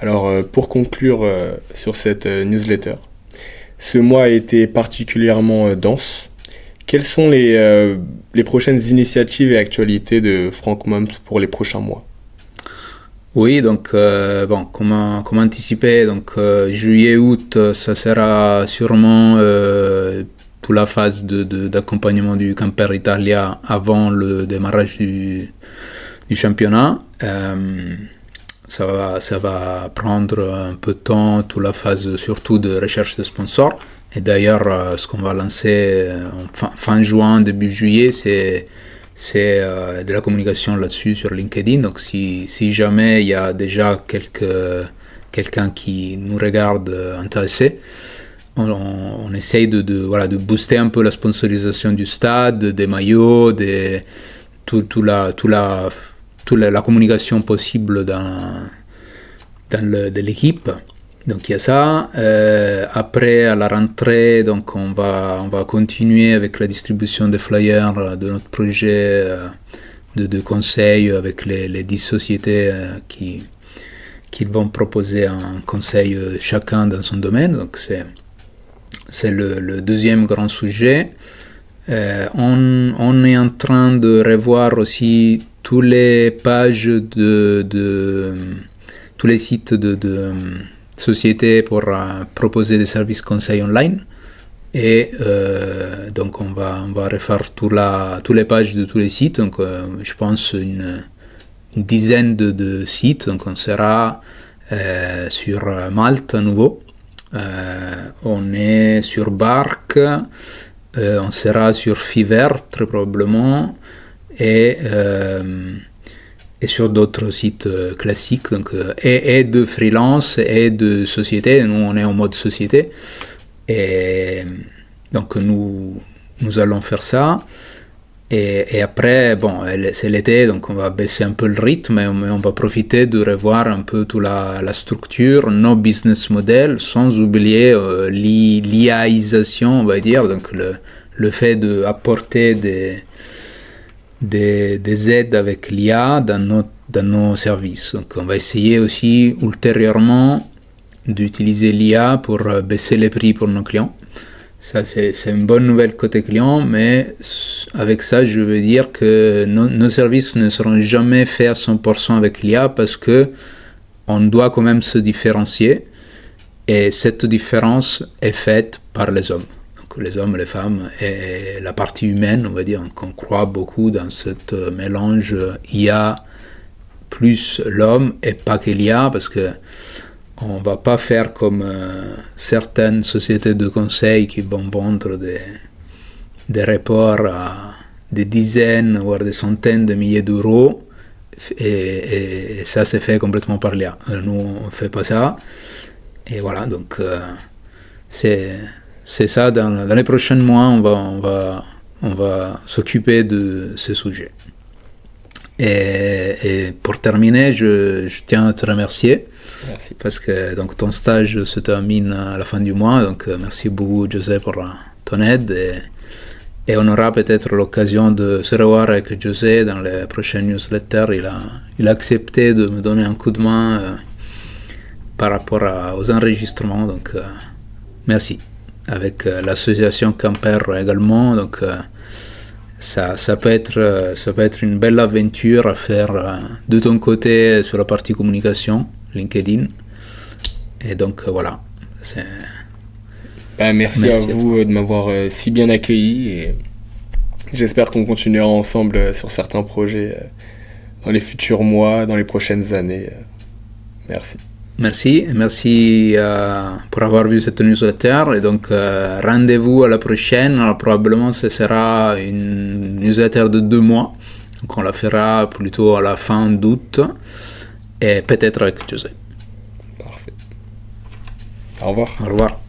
Alors, pour conclure sur cette newsletter, ce mois a été particulièrement dense. Quelles sont les prochaines initiatives et actualités de Frank Moms pour les prochains mois? Oui, donc comme anticipé, donc juillet-août, ça sera sûrement toute la phase d'accompagnement du Camper Italia avant le démarrage du championnat. Ça va prendre un peu de temps, toute la phase surtout de recherche de sponsors. Et d'ailleurs, ce qu'on va lancer fin juin, début juillet, c'est de la communication là-dessus sur LinkedIn. Donc si jamais il y a déjà quelqu'un qui nous regarde intéressé, on essaye de booster un peu la sponsorisation du stade, des maillots, toute la communication possible de l'équipe. Donc il y a ça. Après, à la rentrée, donc on va continuer avec la distribution des flyers de notre projet de conseil avec les 10 sociétés qui vont proposer un conseil chacun dans son domaine. Donc c'est le deuxième grand sujet. On est en train de revoir aussi toutes les pages tous les sites de sociétés pour proposer des services conseils online. Et donc on va refaire toutes les pages de tous les sites. Donc je pense une dizaine de sites. Donc on sera sur Malte à nouveau. On est sur Bark. On sera sur Fiverr très probablement. Et sur d'autres sites classiques, donc, et de freelance et de société. Nous, on est en mode société. Et donc, nous allons faire ça. Et après, c'est l'été, donc on va baisser un peu le rythme, mais on va profiter de revoir un peu toute la structure, nos business models, sans oublier l'IAisation, on va dire, donc le fait d'apporter des aides avec l'IA dans nos services. Donc on va essayer aussi ultérieurement d'utiliser l'IA pour baisser les prix pour nos clients. Ça, c'est une bonne nouvelle côté client, mais avec ça, je veux dire que nos services ne seront jamais faits à 100% avec l'IA parce que on doit quand même se différencier, et cette différence est faite par les hommes. Les hommes, les femmes et la partie humaine, on va dire, qu'on croit beaucoup dans ce mélange IA plus l'homme et pas que l'IA, parce que on va pas faire comme certaines sociétés de conseil qui vont vendre des reports à des dizaines voire des centaines de milliers d'euros, et ça c'est fait complètement par l'IA. Nous on fait pas ça, et voilà, donc c'est ça. Dans les prochains mois, on va s'occuper de ce sujet. Et pour terminer, je tiens à te remercier. Merci. Parce que donc, ton stage se termine à la fin du mois. Donc, merci beaucoup, José, pour ton aide. Et on aura peut-être l'occasion de se revoir avec José dans les prochaines newsletters. Il a accepté de me donner un coup de main par rapport aux enregistrements. Donc, merci. Avec l'association Camper également, donc ça peut être une belle aventure à faire de ton côté sur la partie communication, LinkedIn. Et donc voilà. Merci à vous de m'avoir si bien accueilli, et j'espère qu'on continuera ensemble sur certains projets dans les futurs mois, dans les prochaines années. Merci. Merci pour avoir vu cette newsletter, et donc rendez-vous à la prochaine. Alors, probablement ce sera une newsletter de 2 mois, donc on la fera plutôt à la fin d'août, et peut-être avec José. Parfait. Au revoir. Au revoir.